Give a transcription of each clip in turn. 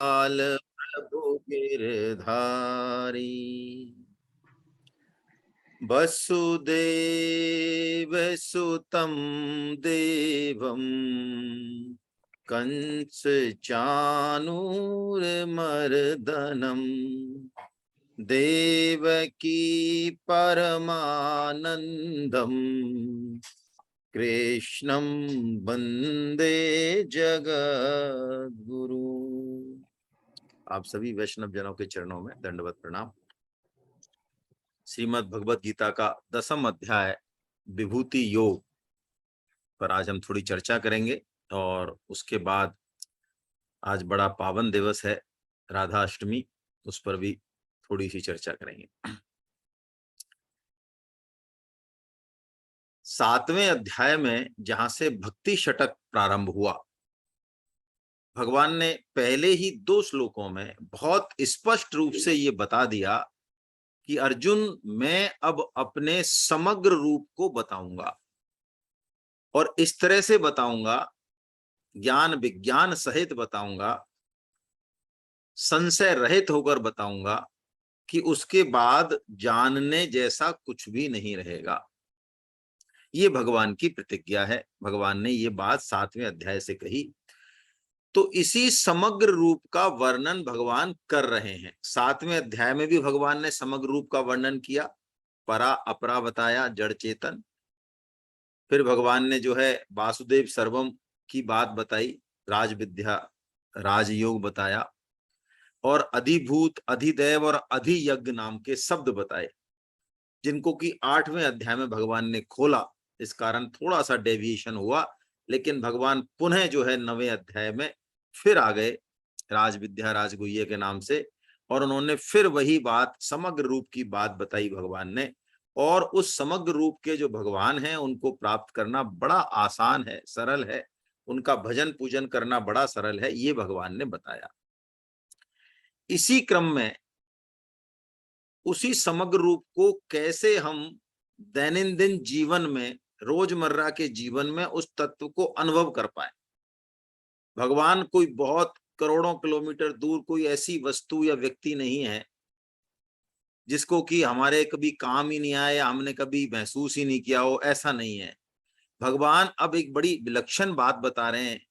काल प्रभु गिरधारी वसुदेव सुतं देवं कंस चाणूरमर्दनम देवकी परमानंदम कृष्णं वंदे जगद्गुरु। आप सभी वैष्णव जनों के चरणों में दंडवत प्रणाम। श्रीमद् भगवत गीता का 10वां अध्याय विभूति योग पर आज हम थोड़ी चर्चा करेंगे और उसके बाद आज बड़ा पावन दिवस है राधा अष्टमी, उस पर भी थोड़ी सी चर्चा करेंगे। 7वें अध्याय में जहां से भक्ति षटक प्रारंभ हुआ, भगवान ने पहले ही 2 श्लोकों में बहुत स्पष्ट रूप से ये बता दिया कि अर्जुन, मैं अब अपने समग्र रूप को बताऊंगा और इस तरह से बताऊंगा, ज्ञान विज्ञान सहित बताऊंगा, संशय रहित होकर बताऊंगा कि उसके बाद जानने जैसा कुछ भी नहीं रहेगा। ये भगवान की प्रतिज्ञा है। भगवान ने ये बात 7वें अध्याय से कही, तो इसी समग्र रूप का वर्णन भगवान कर रहे हैं। 7वें अध्याय में भी भगवान ने समग्र रूप का वर्णन किया, परा अपरा बताया, जड़ चेतन। फिर भगवान ने जो है वासुदेव सर्वम की बात बताई, राज विद्या राजयोग बताया और अधिभूत अधिदैव और अधियज्ञ नाम के शब्द बताए, जिनको कि 8वें अध्याय में भगवान ने खोला। इस कारण थोड़ा सा डेविएशन हुआ, लेकिन भगवान पुनः जो है 9वें अध्याय में फिर आ गए राज विद्या राजगुह्य के नाम से, और उन्होंने फिर वही बात, समग्र रूप की बात बताई भगवान ने। और उस समग्र रूप के जो भगवान हैं उनको प्राप्त करना बड़ा आसान है, सरल है, उनका भजन पूजन करना बड़ा सरल है, ये भगवान ने बताया। इसी क्रम में उसी समग्र रूप को कैसे हम दैनंदिन जीवन में, रोजमर्रा के जीवन में उस तत्व को अनुभव कर पाए। भगवान कोई बहुत करोड़ों किलोमीटर दूर कोई ऐसी वस्तु या व्यक्ति नहीं है जिसको कि हमारे कभी काम ही नहीं आए, हमने कभी महसूस ही नहीं किया हो, ऐसा नहीं है। भगवान अब एक बड़ी विलक्षण बात बता रहे हैं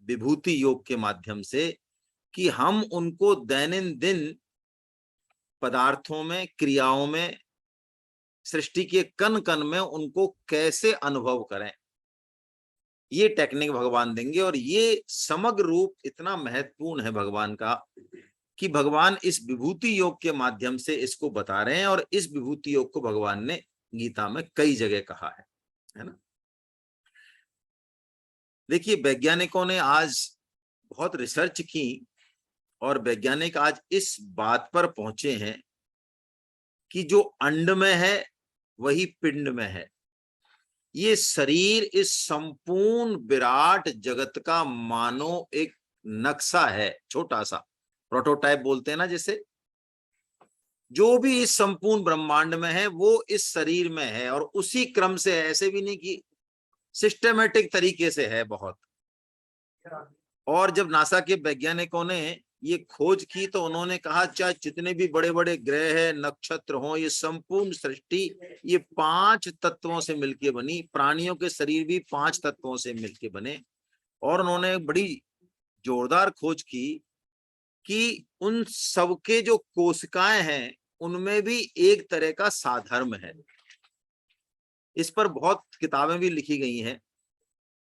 विभूति योग के माध्यम से, कि हम उनको दैनंदिन पदार्थों में, क्रियाओं में, सृष्टि के कण कण में उनको कैसे अनुभव करें, ये टेक्निक भगवान देंगे। और ये समग्र रूप इतना महत्वपूर्ण है भगवान का कि भगवान इस विभूति योग के माध्यम से इसको बता रहे हैं। और इस विभूति योग को भगवान ने गीता में कई जगह कहा है ना। देखिए, वैज्ञानिकों ने आज बहुत रिसर्च की और वैज्ञानिक आज इस बात पर पहुंचे हैं कि जो अंड में है वही पिंड में है। ये शरीर इस संपूर्ण विराट जगत का मानो एक नक्शा है, छोटा सा प्रोटोटाइप बोलते हैं ना, जिसे जो भी इस संपूर्ण ब्रह्मांड में है वो इस शरीर में है। और उसी क्रम से है, ऐसे भी नहीं कि सिस्टमेटिक तरीके से है बहुत। और जब नासा के वैज्ञानिकों ने ये खोज की तो उन्होंने कहा, चाहे जितने भी बड़े बड़े ग्रह है, नक्षत्र हो, ये संपूर्ण सृष्टि ये 5 तत्वों से मिलकर बनी। प्राणियों के शरीर भी 5 तत्वों से मिलकर बने। और उन्होंने बड़ी जोरदार खोज की कि उन सबके जो कोशिकाएं हैं उनमें भी एक तरह का साधर्म है। इस पर बहुत किताबें भी लिखी गई हैं।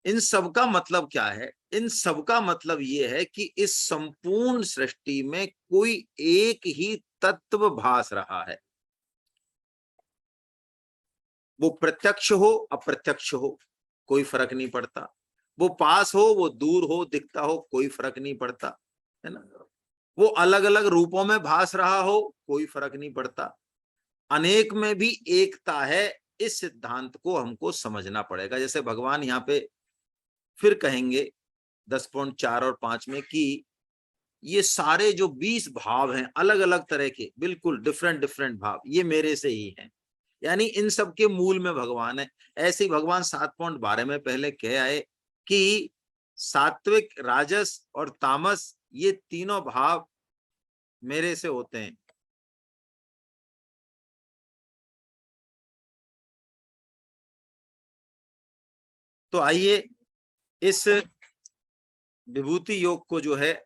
इन सब का मतलब क्या है? इन सब का मतलब ये है कि इस संपूर्ण सृष्टि में कोई एक ही तत्व भास रहा है। वो प्रत्यक्ष हो अप्रत्यक्ष हो कोई फर्क नहीं पड़ता, वो पास हो वो दूर हो, दिखता हो, कोई फर्क नहीं पड़ता, है ना। वो अलग अलग रूपों में भास रहा हो, कोई फर्क नहीं पड़ता। अनेक में भी एकता है। इस सिद्धांत को हमको समझना पड़ेगा। जैसे भगवान यहाँ पे फिर कहेंगे 10.4 और 5 में कि ये सारे जो 20 भाव हैं, अलग अलग तरह के, बिल्कुल डिफरेंट डिफरेंट भाव, ये मेरे से ही हैं। यानी इन सब के मूल में भगवान है। ऐसे ही भगवान 7.12 में पहले कह आए कि सात्विक, राजस और तामस ये तीनों भाव मेरे से होते हैं। तो आइए इस विभूति योग को जो है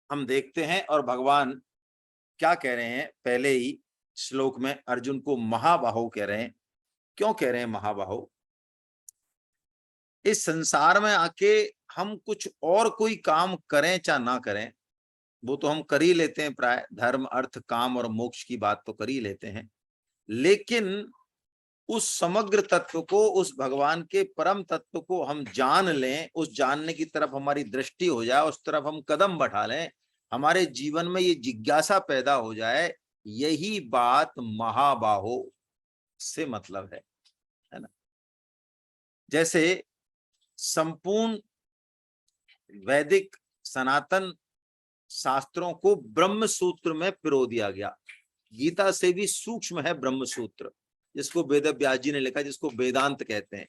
हम देखते हैं और भगवान क्या कह रहे हैं। पहले ही श्लोक में अर्जुन को महाबाहो कह रहे हैं। क्यों कह रहे हैं महाबाहो? इस संसार में आके हम कुछ और कोई काम करें चाहे ना करें, वो तो हम कर ही लेते हैं प्राय, धर्म अर्थ काम और मोक्ष की बात तो कर ही लेते हैं, लेकिन उस समग्र तत्व को, उस भगवान के परम तत्व को हम जान लें, उस जानने की तरफ हमारी दृष्टि हो जाए, उस तरफ हम कदम बढ़ा लें, हमारे जीवन में ये जिज्ञासा पैदा हो जाए, यही बात महाबाहो से मतलब है ना। जैसे संपूर्ण वैदिक सनातन शास्त्रों को ब्रह्म सूत्र में पिरो दिया गया। गीता से भी सूक्ष्म है ब्रह्म सूत्र, जिसको वेद व्यास जी ने लिखा, जिसको वेदांत कहते हैं।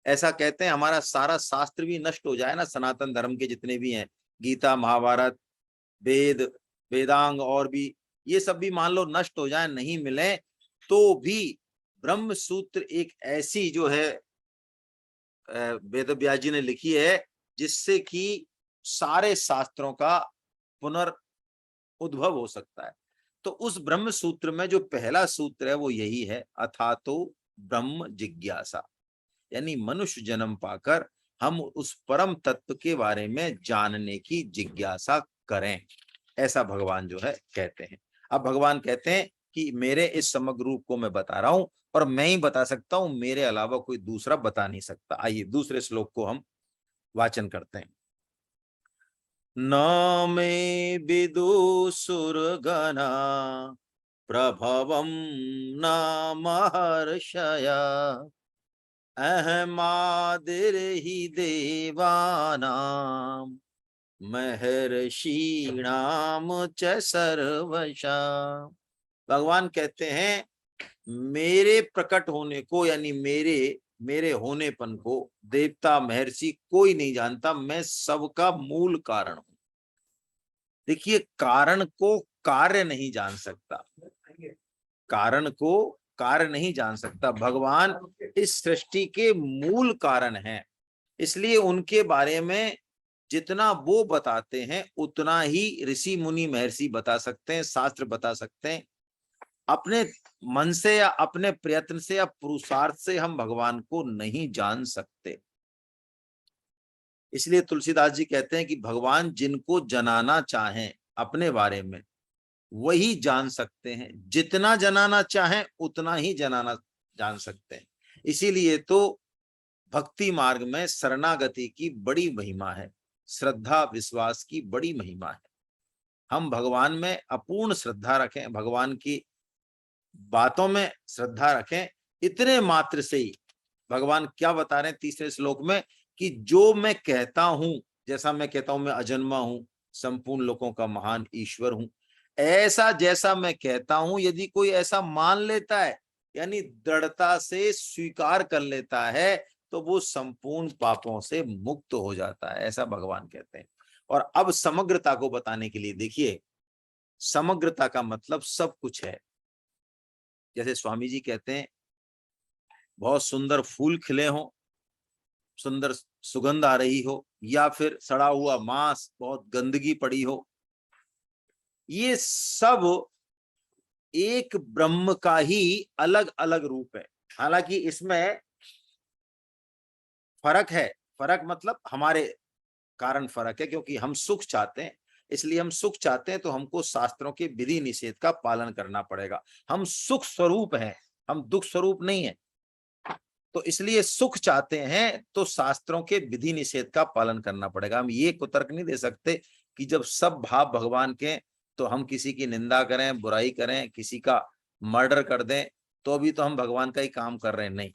ऐसा कहते हैं हमारा सारा शास्त्र भी नष्ट हो जाए ना, सनातन धर्म के जितने भी हैं, गीता महाभारत वेद वेदांग और भी, ये सब भी मान लो नष्ट हो जाए, नहीं मिले, तो भी ब्रह्म सूत्र एक ऐसी जो है वेद व्यास जी ने लिखी है, जिससे कि सारे शास्त्रों का पुनर्उद्भव हो सकता है। तो उस ब्रह्म सूत्र में जो पहला सूत्र है वो यही है, अथातो ब्रह्म जिज्ञासा, यानी मनुष्य जन्म पाकर हम उस परम तत्व के बारे में जानने की जिज्ञासा करें, ऐसा भगवान जो है कहते हैं। अब भगवान कहते हैं कि मेरे इस समग्र रूप को मैं बता रहा हूं और मैं ही बता सकता हूं, मेरे अलावा कोई दूसरा बता नहीं सकता। आइए दूसरे श्लोक को हम वाचन करते हैं। न मे विदुषुर्गणा प्रभवं न महर्षया अहमादिर्हि देवानां महर्षीणाम च सर्वशा। भगवान कहते हैं मेरे प्रकट होने को, यानी मेरे होनेपन को देवता महर्षि कोई नहीं जानता, मैं सबका मूल कारण हूं। देखिए, कारण को कार्य नहीं जान सकता, कारण को कार्य नहीं जान सकता। भगवान इस सृष्टि के मूल कारण हैं, इसलिए उनके बारे में जितना वो बताते हैं उतना ही ऋषि मुनि महर्षि बता सकते हैं, शास्त्र बता सकते हैं। अपने मन से या अपने प्रयत्न से या पुरुषार्थ से हम भगवान को नहीं जान सकते। इसलिए तुलसीदास जी कहते हैं कि भगवान जिनको जनाना चाहें अपने बारे में वही जान सकते हैं, जितना जनाना चाहें उतना ही जान सकते हैं। इसीलिए तो भक्ति मार्ग में शरणागति की बड़ी महिमा है, श्रद्धा विश्वास की बड़ी महिमा है। हम भगवान में अपूर्ण श्रद्धा रखें, भगवान की बातों में श्रद्धा रखें। इतने मात्र से ही भगवान क्या बता रहे हैं तीसरे श्लोक में, कि जो मैं कहता हूं, जैसा मैं कहता हूं मैं अजन्मा हूं, संपूर्ण लोकों का महान ईश्वर हूं, ऐसा जैसा मैं कहता हूं यदि कोई ऐसा मान लेता है, यानी दृढ़ता से स्वीकार कर लेता है, तो वो संपूर्ण पापों से मुक्त हो जाता है, ऐसा भगवान कहते हैं। और अब समग्रता को बताने के लिए देखिए, समग्रता का मतलब सब कुछ है। जैसे स्वामी जी कहते हैं बहुत सुंदर फूल खिले हों, सुंदर सुगंध आ रही हो, या फिर सड़ा हुआ मांस, बहुत गंदगी पड़ी हो, ये सब एक ब्रह्म का ही अलग अलग रूप है। हालांकि इसमें फर्क है, फर्क मतलब हमारे कारण फर्क है, क्योंकि हम सुख चाहते हैं, इसलिए हम सुख चाहते हैं तो हमको शास्त्रों के विधि निषेध का पालन करना पड़ेगा। हम सुख स्वरूप हैं, हम दुख स्वरूप नहीं है, तो इसलिए सुख चाहते हैं तो शास्त्रों के विधि निषेध का पालन करना पड़ेगा। हम ये कुतर्क नहीं दे सकते कि जब सब भाव भगवान के, तो हम किसी की निंदा करें, बुराई करें, किसी का मर्डर कर दें, तो अभी तो हम भगवान का ही काम कर रहे हैं। नहीं,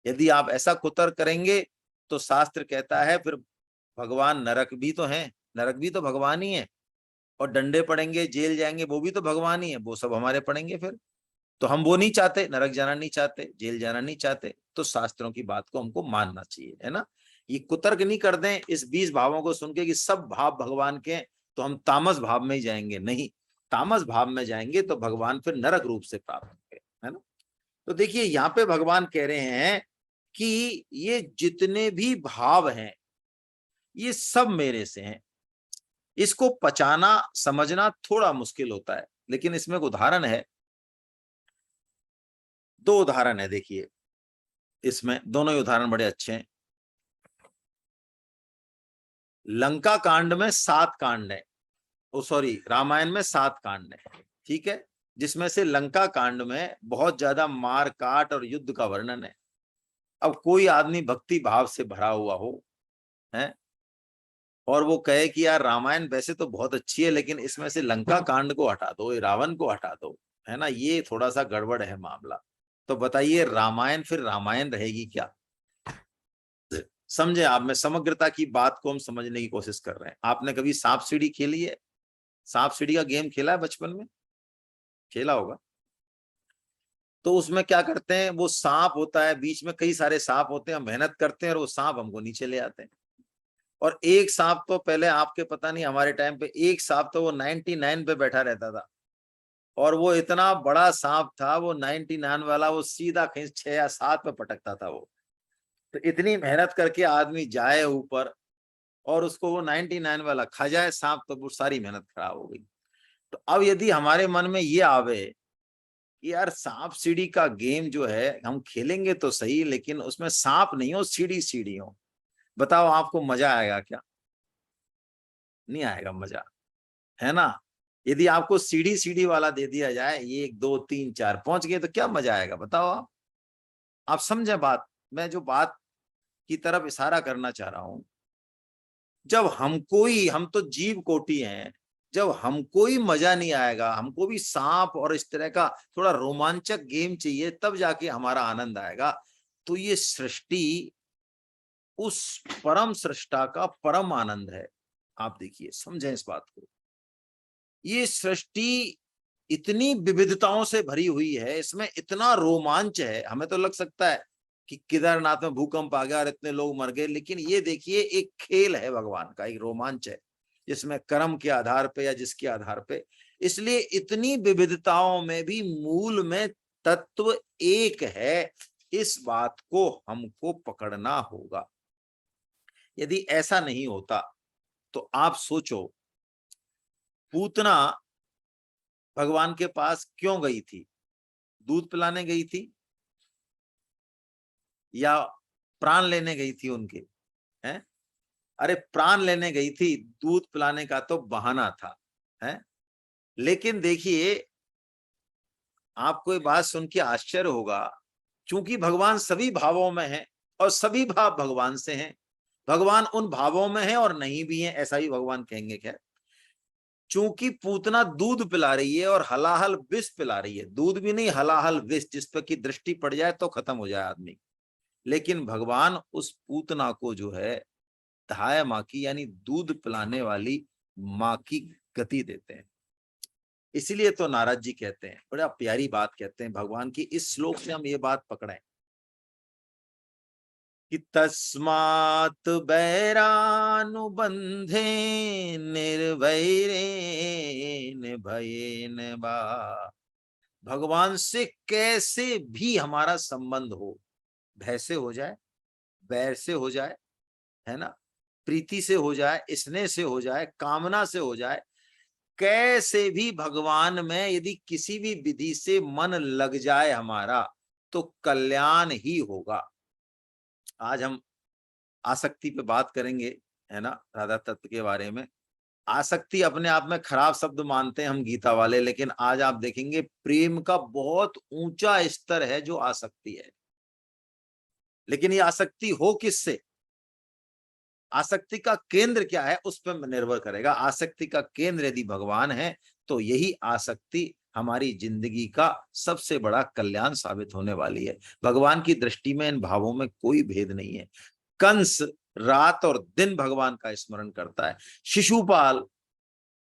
यदि आप ऐसा कुतर्क करेंगे तो शास्त्र कहता है फिर भगवान नरक भी तो हैं, नरक भी तो भगवान ही है, और डंडे पड़ेंगे, जेल जाएंगे, वो भी तो भगवान ही है, वो सब हमारे पड़ेंगे। फिर तो हम वो नहीं चाहते, नरक जाना नहीं चाहते, जेल जाना नहीं चाहते, तो शास्त्रों की बात को हमको मानना चाहिए, है ना। ये कुतर्क नहीं कर दें इस 20 भावों को सुन के कि सब भाव भगवान के हैं तो हम तामस भाव में ही जाएंगे, नहीं, तामस भाव में जाएंगे तो भगवान फिर नरक रूप से प्राप्त होंगे, है ना। तो देखिए यहाँ पे भगवान कह रहे हैं कि ये जितने भी भाव हैं ये सब मेरे से हैं। इसको पचाना समझना थोड़ा मुश्किल होता है, लेकिन इसमें एक उदाहरण है, 2 उदाहरण है, देखिए इसमें दोनों ही उदाहरण बड़े अच्छे हैं। लंका कांड में 7 कांड है, ओ सॉरी रामायण में 7 कांड है, ठीक है, जिसमें से लंका कांड में बहुत ज्यादा मार काट और युद्ध का वर्णन है। अब कोई आदमी भक्ति भाव से भरा हुआ हो है और वो कहे कि यार रामायण वैसे तो बहुत अच्छी है लेकिन इसमें से लंका कांड को हटा दो, रावण को हटा दो, है ना, ये थोड़ा सा गड़बड़ है मामला। तो बताइए रामायण फिर रामायण रहेगी क्या? समझे आप, में समग्रता की बात को हम समझने की कोशिश कर रहे हैं। आपने कभी सांप सीढ़ी खेली है? सांप सीढ़ी का गेम खेला है बचपन में? खेला होगा। तो उसमें क्या करते हैं, वो सांप होता है, बीच में कई सारे सांप होते हैं, हम मेहनत करते हैं और वो सांप हमको नीचे ले आते हैं। और एक सांप तो पहले आपके पता नहीं, हमारे टाइम पे एक सांप तो वो 99 पे बैठा रहता था और वो इतना बड़ा सांप था, वो 99 वाला वो सीधा कहीं 6 या 7 पे पटकता था वो। तो इतनी मेहनत करके आदमी जाए ऊपर और उसको वो 99 वाला खा जाए सांप, तो वो सारी मेहनत खराब हो गई। तो अब यदि हमारे मन में ये आवे कि यार सांप सीढ़ी का गेम जो है हम खेलेंगे तो सही, लेकिन उसमें सांप नहीं हो, सीढ़ी सीढ़ी हो, बताओ आपको मजा आएगा क्या? नहीं आएगा मजा, है ना। यदि आपको सीढ़ी सीढ़ी वाला दे दिया जाए, 1 2 3 4 पहुंच गए, तो क्या मजा आएगा बताओ आप समझे बात, मैं जो बात की तरफ इशारा करना चाह रहा हूं। जब हमको ही, हम तो जीव कोटि हैं, जब हमको ही मजा नहीं आएगा, हमको भी सांप और इस तरह का थोड़ा रोमांचक गेम चाहिए, तब जाके हमारा आनंद आएगा। तो ये सृष्टि उस परम सृष्टा का परम आनंद है। आप देखिए, समझें इस बात को, ये सृष्टि इतनी विविधताओं से भरी हुई है, इसमें इतना रोमांच है, हमें तो लग सकता है कि केदारनाथ में भूकंप आ गया और इतने लोग मर गए, लेकिन ये देखिए एक खेल है भगवान का, एक रोमांच है जिसमें कर्म के आधार पे या जिसके आधार पे। इसलिए इतनी विविधताओं में भी मूल में तत्व एक है, इस बात को हमको पकड़ना होगा। यदि ऐसा नहीं होता तो आप सोचो, पूतना भगवान के पास क्यों गई थी? दूध पिलाने गई थी या प्राण लेने गई थी उनके? हैं? अरे प्राण लेने गई थी, दूध पिलाने का तो बहाना था, है। लेकिन देखिए, आपको ये बात सुन के आश्चर्य होगा, क्योंकि भगवान सभी भावों में है और सभी भाव भगवान से हैं। भगवान उन भावों में है और नहीं भी है, ऐसा ही भगवान कहेंगे। खैर, चूंकि पूतना दूध पिला रही है और हलाहल विष पिला रही है, दूध भी नहीं हलाहल विष, जिस पर की दृष्टि पड़ जाए तो खत्म हो जाए आदमी, लेकिन भगवान उस पूतना को जो है धाय माँ की, यानी दूध पिलाने वाली माँ की गति देते हैं। इसीलिए तो नारद जी कहते हैं, बड़ा प्यारी बात कहते हैं भगवान की, इस श्लोक से हम ये बात पकड़ें कि तस्मात् बैरानुबंधे निर्वैरेण भयेन वा। भगवान से कैसे भी हमारा संबंध हो, भय से हो जाए, बैर से हो जाए, है ना, प्रीति से हो जाए, स्नेह से हो जाए, कामना से हो जाए, कैसे भी भगवान में यदि किसी भी विधि से मन लग जाए हमारा, तो कल्याण ही होगा। आज हम आसक्ति पे बात करेंगे, है ना, राधा तत्व के बारे में। आसक्ति अपने आप में खराब शब्द मानते हैं हम गीता वाले, लेकिन आज आप देखेंगे प्रेम का बहुत ऊंचा स्तर है जो आसक्ति है। लेकिन ये आसक्ति हो किससे, आसक्ति का केंद्र क्या है, उस पर निर्भर करेगा। आसक्ति का केंद्र यदि भगवान है तो यही आसक्ति हमारी जिंदगी का सबसे बड़ा कल्याण साबित होने वाली है। भगवान की दृष्टि में इन भावों में कोई भेद नहीं है। कंस रात और दिन भगवान का स्मरण करता है, शिशुपाल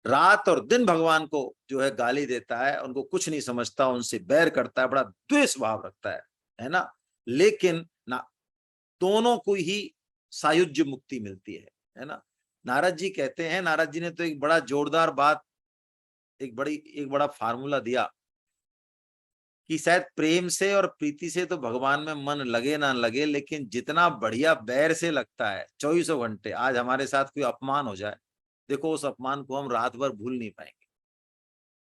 रात और दिन भगवान को जो है गाली देता है, उनको कुछ नहीं समझता, उनसे बैर करता है, बड़ा द्वेष भाव रखता है ना। लेकिन ना, दोनों को ही सायुज्य मुक्ति मिलती है ना। नारद जी कहते हैं, नारद जी ने तो एक बड़ा जोरदार बात, एक बड़ा फार्मूला दिया कि शायद प्रेम से और प्रीति से तो भगवान में मन लगे ना लगे, लेकिन जितना बढ़िया बैर से लगता है 24 घंटे। आज हमारे साथ कोई अपमान हो जाए, देखो उस अपमान को हम रात भर भूल नहीं पाएंगे,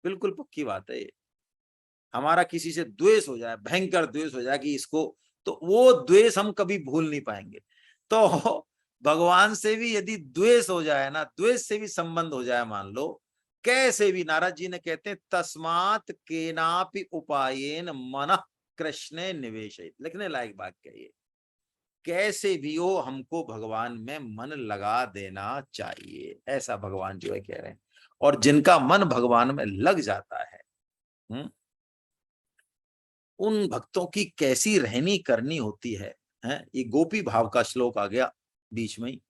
बिल्कुल पक्की बात है ये। हमारा किसी से द्वेष हो जाए, भयंकर द्वेष हो जाए कि इसको, तो वो द्वेष हम कभी भूल नहीं पाएंगे। तो भगवान से भी यदि द्वेष हो जाए ना, द्वेष से भी संबंध हो जाए मान लो, कैसे भी, नारद जी ने कहते हैं तस्मात केनापि उपायेन मनः कृष्णे निवेशयित, लिखने लायक वाक्य है ये। कैसे भी हो हमको भगवान में मन लगा देना चाहिए, ऐसा भगवान जो है कह रहे हैं। और जिनका मन भगवान में लग जाता है, उन भक्तों की कैसी रहनी करनी होती है। ये गोपी भाव का श्लोक आ गया बीच में ही,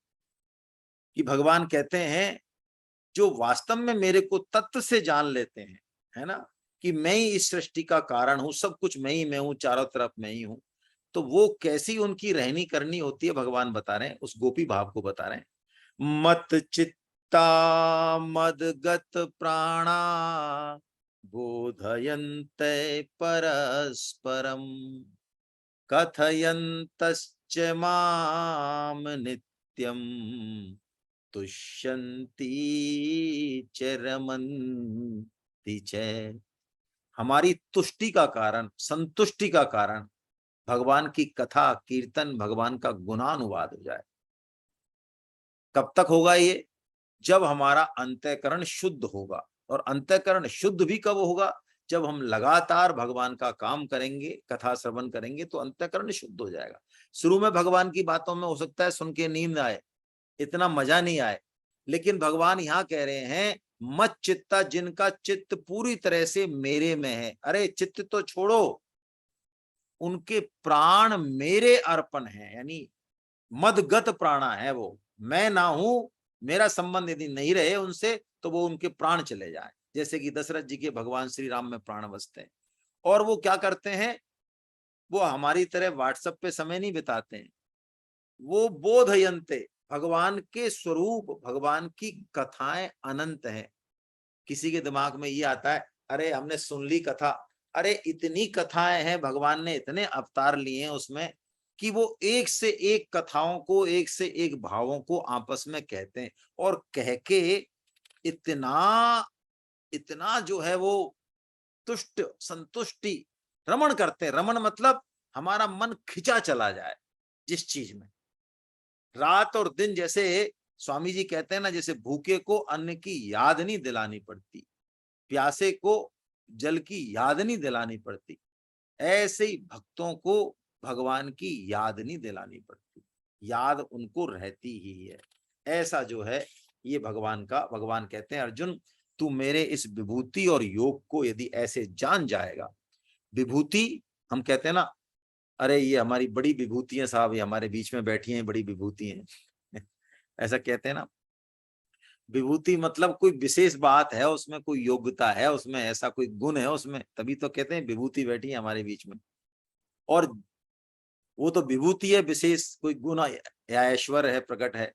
कि भगवान कहते हैं जो वास्तव में मेरे को तत्व से जान लेते हैं, है ना, कि मैं ही इस सृष्टि का कारण हूं, सब कुछ मैं हूं, चारों तरफ मैं ही हूं, तो वो कैसी उनकी रहनी करनी होती है भगवान बता रहे हैं, उस गोपी भाव को बता रहे हैं। मत चित्ता मदगत प्राणा बोधयन्ते परस्परम कथयन्तश्च माम नित्यम तुष्यन्ति च रमन्ति च। हमारी तुष्टि का कारण, संतुष्टि का कारण भगवान की कथा कीर्तन, भगवान का गुणानुवाद हो जाए। कब तक होगा ये? जब हमारा अंतःकरण शुद्ध होगा। और अंतःकरण शुद्ध भी कब होगा? जब हम लगातार भगवान का काम करेंगे, कथा श्रवण करेंगे, तो अंतःकरण शुद्ध हो जाएगा। शुरू में भगवान की बातों में हो सकता है सुन के नींद आए, इतना मजा नहीं आए, लेकिन भगवान यहाँ कह रहे हैं मत चित्ता, जिनका चित्त पूरी तरह से मेरे में है। अरे चित्त तो छोड़ो, उनके प्राण मेरे अर्पण है, यानी मदगत प्राणा है वो, मैं ना हूं, मेरा संबंध यदि नहीं रहे उनसे तो वो उनके प्राण चले जाए। जैसे कि दशरथ जी के भगवान श्री राम में प्राण बसते हैं। और वो क्या करते हैं, वो हमारी तरह व्हाट्सएप पे समय नहीं बिताते हैं, वो बोधयन्ते, भगवान के स्वरूप, भगवान की कथाएं अनंत हैं। किसी के दिमाग में ये आता है अरे हमने सुन ली कथा, अरे इतनी कथाएं हैं, भगवान ने इतने अवतार लिए हैं उसमें, कि वो एक से एक कथाओं को, एक से एक भावों को आपस में कहते हैं, और कह के इतना इतना जो है वो तुष्ट, संतुष्टि, रमण करते हैं। रमण मतलब हमारा मन खिंचा चला जाए जिस चीज में। रात और दिन, जैसे स्वामी जी कहते हैं ना, जैसे भूखे को अन्न की याद नहीं दिलानी पड़ती, प्यासे को जल की याद नहीं दिलानी पड़ती, ऐसे ही भक्तों को भगवान की याद नहीं दिलानी पड़ती, याद उनको रहती ही है। ऐसा जो है ये भगवान का, भगवान कहते हैं अर्जुन तू मेरे इस विभूति और योग को यदि ऐसे जान जाएगा। विभूति हम कहते हैं ना, अरे ये हमारी बड़ी विभूति है साहब, ये हमारे बीच में बैठी हैं, बड़ी विभूति हैं ऐसा कहते हैं ना। विभूति मतलब कोई विशेष बात है, उसमें कोई योग्यता है, उसमें ऐसा कोई गुण है उसमें, तभी तो कहते हैं विभूति बैठी है हमारे बीच में। और वो तो विभूति है, विशेष कोई गुण या ऐश्वर्य है, प्रकट है,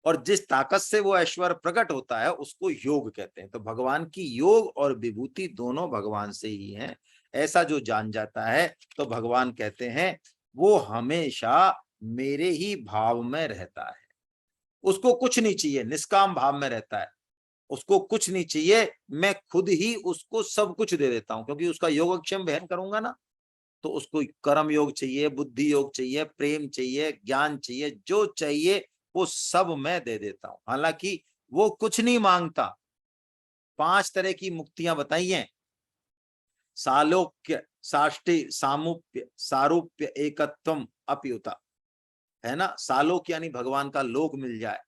और जिस ताकत से वो ऐश्वर्य प्रकट होता है उसको योग कहते हैं। तो भगवान की योग और विभूति दोनों भगवान से ही हैं। ऐसा जो जान जाता है तो भगवान कहते हैं वो हमेशा मेरे ही भाव में रहता है, उसको कुछ नहीं चाहिए, निष्काम भाव में रहता है, उसको कुछ नहीं चाहिए, मैं खुद ही उसको सब कुछ दे देता हूं, क्योंकि उसका योगक्षेम वहन करूंगा ना, तो उसको कर्म योग चाहिए, बुद्धि योग चाहिए, प्रेम चाहिए, ज्ञान चाहिए, जो चाहिए वो सब मैं दे देता हूं। हालांकि वो कुछ नहीं मांगता। 5 तरह की मुक्तियां बताई हैं, सालोक्य, साष्टि, सामुप्य, सारूप्य, एकत्वम, अप्युता, है ना। सालोक यानी भगवान का लोक मिल जाए,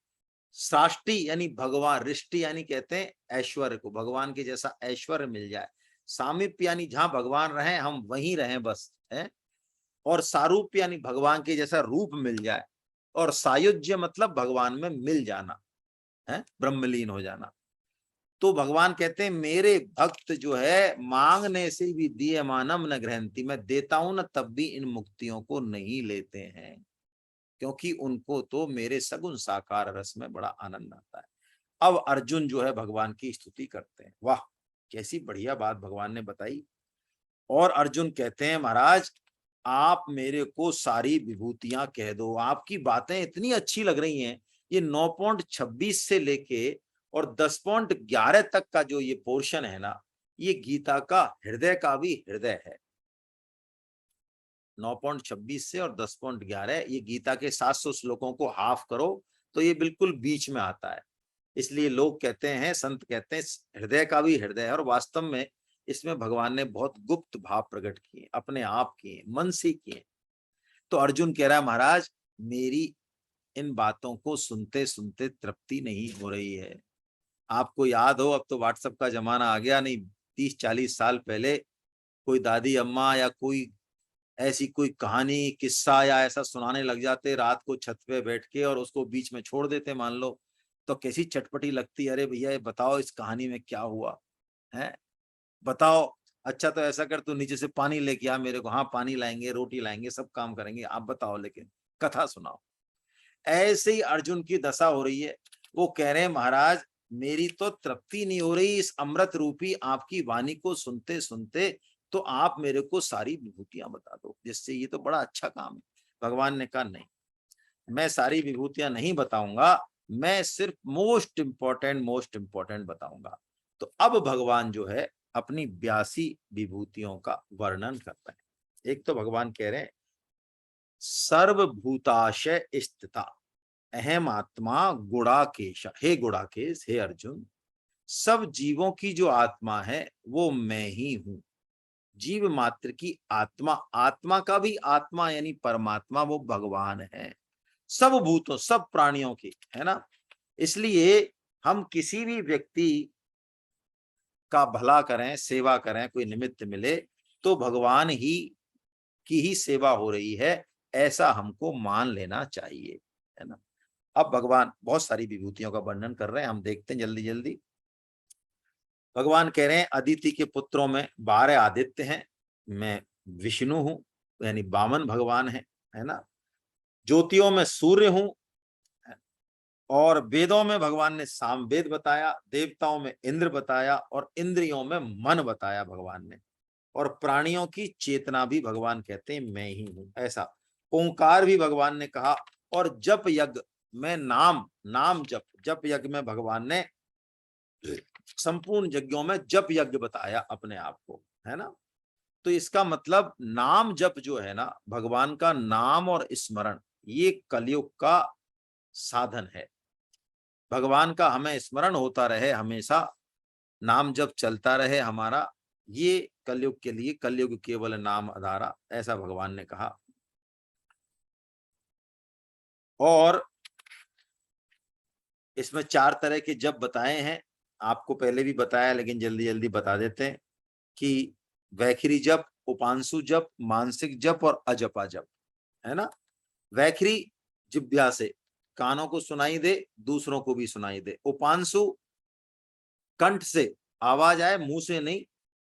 साष्टि यानी भगवान, रिष्टि यानी कहते हैं ऐश्वर्य को, भगवान के जैसा ऐश्वर्य मिल जाए, सामीप्य यानी जहां भगवान रहे हम वहीं रहें बस, है, और सारूप यानी भगवान के जैसा रूप मिल जाए, और सायुज्य मतलब भगवान में मिल जाना, है, ब्रह्मलीन हो जाना। तो भगवान कहते हैं मेरे भक्त जो है मांगने से भी दिए मानम न ग्रहंती, मैं देता हूं ना तब भी इन मुक्तियों को नहीं लेते हैं। क्योंकि उनको तो मेरे सगुण साकार रस में बड़ा आनंद आता है। अब अर्जुन जो है भगवान की स्तुति करते हैं। वाह, कैसी बढ़िया बात भगवान ने बताई। और अर्जुन कहते हैं, महाराज आप मेरे को सारी विभूतियां कह दो, आपकी बातें इतनी अच्छी लग रही हैं। ये 9.26 से लेके और 10.11 तक का जो ये पोर्शन है ना, ये गीता का हृदय का भी हृदय है। 9.26 से और 10.11 ये गीता के 700 श्लोकों को हाफ करो तो ये बिल्कुल बीच में आता है। इसलिए लोग कहते हैं, संत कहते हैं, हृदय का भी हृदय है। और वास्तव में इसमें भगवान ने बहुत गुप्त भाव प्रकट किए, अपने आप किए, मन से किए। तो अर्जुन कह रहा है, महाराज मेरी इन बातों को सुनते सुनते तृप्ति नहीं हो रही है। आपको याद हो, अब तो व्हाट्सएप का जमाना आ गया, नहीं 30-40 साल पहले कोई दादी अम्मा या कोई ऐसी कोई कहानी किस्सा या ऐसा सुनाने लग जाते रात को छत पे बैठ के और उसको बीच में छोड़ देते मान लो, तो कैसी चटपटी लगती। अरे भैया ये बताओ इस कहानी में क्या हुआ है, बताओ। अच्छा तो ऐसा कर, तू नीचे से पानी लेके आ मेरे को। हाँ पानी लाएंगे, रोटी लाएंगे, सब काम करेंगे, आप बताओ लेकिन कथा सुनाओ। ऐसे ही अर्जुन की दशा हो रही है। वो कह रहे हैं, महाराज मेरी तो तृप्ति नहीं हो रही इस अमृत रूपी आपकी वाणी को सुनते सुनते। तो आप मेरे को सारी विभूतियां बता दो, जिससे ये तो बड़ा अच्छा काम है। भगवान ने कहा, नहीं, मैं सारी विभूतियां नहीं बताऊंगा, मैं सिर्फ मोस्ट इंपॉर्टेंट बताऊंगा। तो अब भगवान जो है अपनी 82 विभूतियों का वर्णन कर रहे हैं। एक तो भगवान कह रहे हैं, सर्वभूताशय स्थिता अहम आत्मा गुड़ाकेश। हे गुड़ाकेश, हे अर्जुन, सब जीवों की जो आत्मा है वो मैं ही हूं। जीव मात्र की आत्मा, आत्मा का भी आत्मा यानी परमात्मा वो भगवान है। सब भूतों, सब प्राणियों की, है ना। इसलिए हम किसी भी व्यक्ति का भला करें, सेवा करें, कोई निमित्त मिले तो भगवान ही की ही सेवा हो रही है, ऐसा हमको मान लेना चाहिए, है ना। अब भगवान बहुत सारी विभूतियों का वर्णन कर रहे हैं, हम देखते हैं जल्दी जल्दी। भगवान कह रहे हैं, अदिति के पुत्रों में 12 आदित्य हैं, मैं विष्णु हूं, यानी वामन भगवान है ना। ज्योतियों में सूर्य हूं, और वेदों में भगवान ने सामवेद बताया, देवताओं में इंद्र बताया, और इंद्रियों में मन बताया भगवान ने। और प्राणियों की चेतना भी भगवान कहते हैं मैं ही हूं, ऐसा। ओंकार भी भगवान ने कहा। और जप यज्ञ में नाम, नाम जप, जप यज्ञ में भगवान ने संपूर्ण यज्ञों में जप यज्ञ बताया अपने आप को, है ना। तो इसका मतलब नाम जप जो है ना, भगवान का नाम और स्मरण, ये कलयुग का साधन है। भगवान का हमें स्मरण होता रहे हमेशा, नाम जप चलता रहे हमारा, ये कलयुग के लिए, कलयुग केवल नाम आधारा, ऐसा भगवान ने कहा। और इसमें 4 तरह के जप बताए हैं, आपको पहले भी बताया लेकिन जल्दी जल्दी बता देते हैं कि वैखरी जप, उपांशु जप, मानसिक जप और अजपा जप, है ना। वैखरी जिह्वा से, कानों को सुनाई दे, दूसरों को भी सुनाई दे। उपांशु कंठ से आवाज आए, मुंह से नहीं,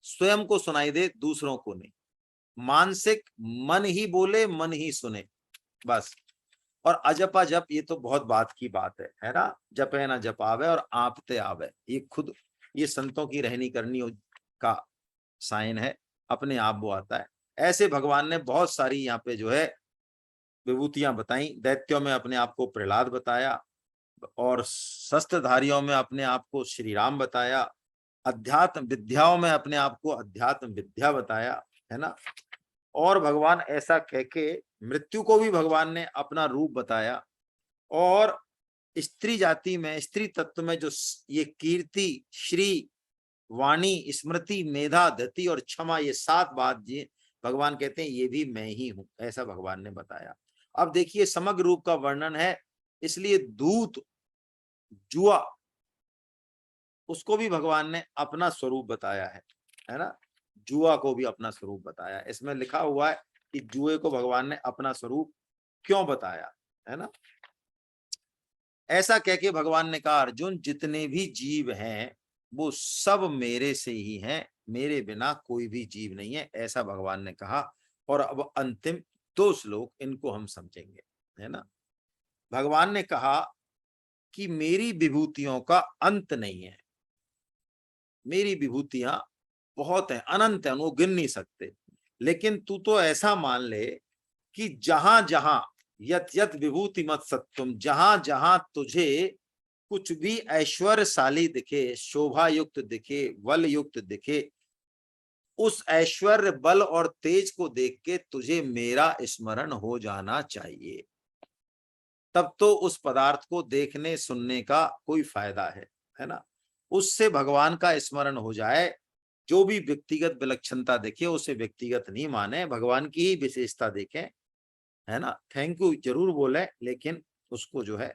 स्वयं को सुनाई दे, दूसरों को नहीं। मानसिक, मन ही बोले मन ही सुने, बस। और अजपा जप, ये तो बहुत बात की बात है ना। जपे ना जपावे और आपते आवे, ये खुद, ये संतों की रहनी करनी का साइन है, अपने आप वो आता है। ऐसे भगवान ने बहुत सारी यहाँ पे जो है विभूतियां बताई। दैत्यों में अपने आप को प्रहलाद बताया, और शस्त्रधारियों में अपने आप को श्री राम बताया, अध्यात्म विद्याओं में अपने आप को अध्यात्म विद्या बताया, है ना। और भगवान ऐसा कह के मृत्यु को भी भगवान ने अपना रूप बताया। और स्त्री जाति में, स्त्री तत्व में जो ये कीर्ति, श्री, वाणी, स्मृति, मेधा, धति और क्षमा, ये 7 बात जी भगवान कहते हैं ये भी मैं ही हूं, ऐसा भगवान ने बताया। अब देखिए समग्र रूप का वर्णन है, इसलिए दूत, जुआ, उसको भी भगवान ने अपना स्वरूप बताया है ना। जुआ को भी अपना स्वरूप बताया। इसमें लिखा हुआ है कि जुए को भगवान ने अपना स्वरूप क्यों बताया, है ना। ऐसा कह के भगवान ने कहा, अर्जुन जितने भी जीव हैं वो सब मेरे से ही हैं, मेरे बिना कोई भी जीव नहीं है, ऐसा भगवान ने कहा। और अब अंतिम 2 श्लोक, इनको हम समझेंगे। है ना। भगवान ने कहा कि मेरी विभूतियों का अंत नहीं है, मेरी विभूतियां बहुत हैं, अनंत है, वो गिन नहीं सकते। लेकिन तू तो ऐसा मान ले कि जहां जहां यत यत विभूति मत सत्वम, जहां जहां तुझे कुछ भी ऐश्वर्यशाली दिखे, शोभा युक्त दिखे, बल युक्त दिखे, उस ऐश्वर्य बल और तेज को देख के तुझे मेरा स्मरण हो जाना चाहिए। तब तो उस पदार्थ को देखने सुनने का कोई फायदा है ना। उससे भगवान का स्मरण हो जाए। जो भी व्यक्तिगत विलक्षणता देखे उसे व्यक्तिगत नहीं माने, भगवान की ही विशेषता देखें, है ना। थैंक यू जरूर बोले, लेकिन उसको जो है।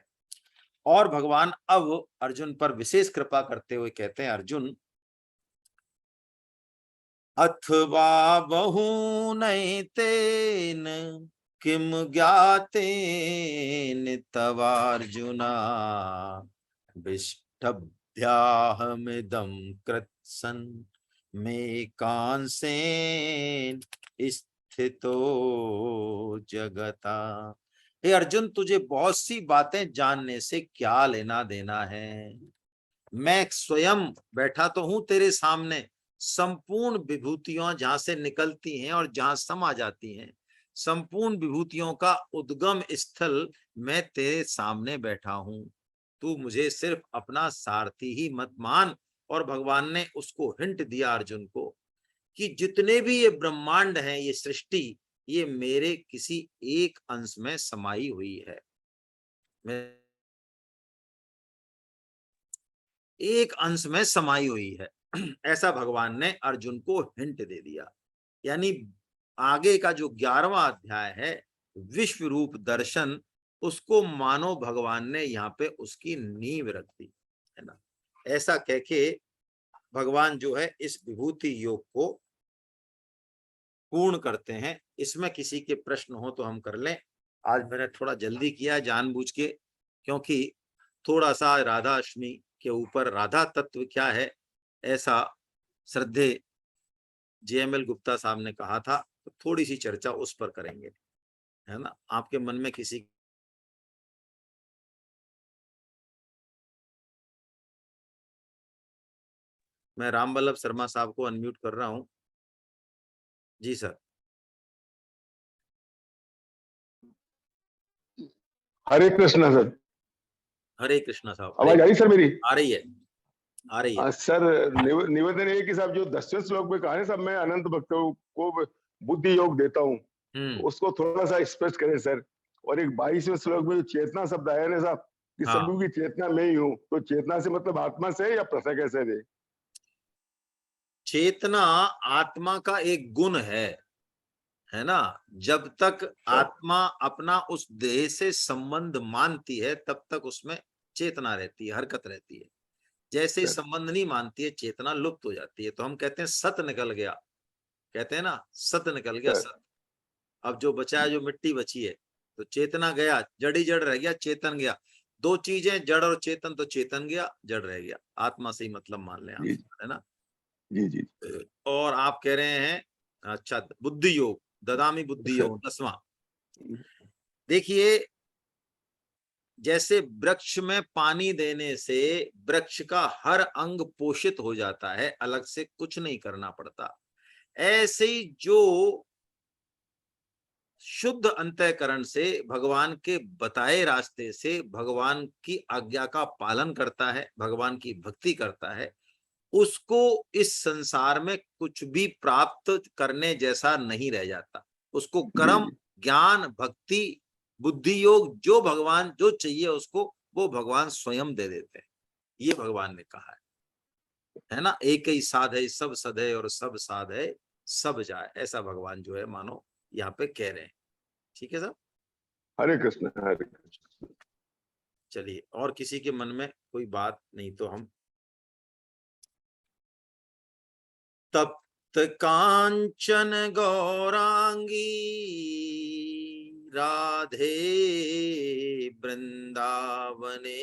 और भगवान अब अर्जुन पर विशेष कृपा करते हुए कहते हैं, अर्जुन अथवा बहुनैतेन किम ज्ञातेन तवार्जुना विष्टभ्याहमिदं कृत्सन् मे कांसेन स्थितो जगता। हे अर्जुन, तुझे बहुत सी बातें जानने से क्या लेना देना है। मैं स्वयं बैठा तो हूं तेरे सामने, संपूर्ण विभूतियां जहां से निकलती हैं और जहां समा जाती हैं, संपूर्ण विभूतियों का उद्गम स्थल मैं तेरे सामने बैठा हूं। तू मुझे सिर्फ अपना सारथी ही मत मान। और भगवान ने उसको हिंट दिया अर्जुन को कि जितने भी ये ब्रह्मांड हैं, ये सृष्टि, ये मेरे किसी एक अंश में समाई हुई है। मैं एक अंश में समाई हुई है। ऐसा भगवान ने अर्जुन को हिंट दे दिया। यानी आगे का जो 11वां अध्याय है, विश्व रूप दर्शन, उसको मानो भगवान ने यहाँ पे उसकी नींव रख दी, है ना। ऐसा कह के भगवान जो है इस विभूति योग को पूर्ण करते हैं। इसमें किसी के प्रश्न हो तो हम कर लें। आज मैंने थोड़ा जल्दी किया जानबूझ के, क्योंकि थोड़ा सा राधा अष्टमी के ऊपर राधा तत्व क्या है ऐसा श्रद्धे JML गुप्ता साहब ने कहा था, तो थोड़ी सी चर्चा उस पर करेंगे, है ना। आपके मन में किसी मैं राम बल्लभ शर्मा साहब को अनम्यूट कर रहा हूं। जी सर। हरे कृष्णा सर। हरे कृष्णा साहब। हरे आवाज आ रही सर मेरी? आ रही है, आ रही है। सर, निवेदन है कि साहब जो 10वें श्लोक में कहा है साहब, मैं अनंत भक्तों को बुद्धि योग देता हूँ, उसको थोड़ा सा स्पष्ट करें सर। और एक 22वें श्लोक में जो चेतना शब्द आया ना साहब, कि हाँ, सभी की चेतना मैं ही हूँ, तो चेतना से मतलब आत्मा से या पृथक कैसे दे? चेतना आत्मा का एक गुण है ना। जब तक आत्मा अपना उस देह से संबंध मानती है तब तक उसमें चेतना रहती है, हरकत रहती है। जैसे ही संबंध नहीं मानती है, चेतना लुप्त हो जाती है। तो हम कहते हैं सत निकल गया, कहते हैं ना, सत निकल गया, सत। अब जो बचा है, जो मिट्टी बची है, तो चेतना गया, जड़ ही जड़ रह गया, चेतन गया। दो चीजें, जड़ और चेतन, तो चेतन गया, जड़ रह गया। आत्मा से ही मतलब मान लें आप, है ना। जी जी। और आप कह रहे हैं, अच्छा, बुद्धि योग, ददामी बुद्धि योग 10वां। देखिए, जैसे वृक्ष में पानी देने से वृक्ष का हर अंग पोषित हो जाता है, अलग से कुछ नहीं करना पड़ता, ऐसे ही जो शुद्ध अंतःकरण से भगवान के बताए रास्ते से भगवान की आज्ञा का पालन करता है, भगवान की भक्ति करता है, उसको इस संसार में कुछ भी प्राप्त करने जैसा नहीं रह जाता। उसको कर्म, ज्ञान, भक्ति, बुद्धि योग, जो भगवान जो चाहिए उसको, वो भगवान स्वयं दे देते हैं। ये भगवान ने कहा है ना। एक ही साध है, सब सद है, और सब साध है, सब जाए। ऐसा भगवान जो है मानो यहाँ पे कह रहे हैं। ठीक है सर। हरे कृष्ण हरे कृष्ण। चलिए, और किसी के मन में कोई बात नहीं तो हम तप्त कांचन गौरांगी राधे वृंदावने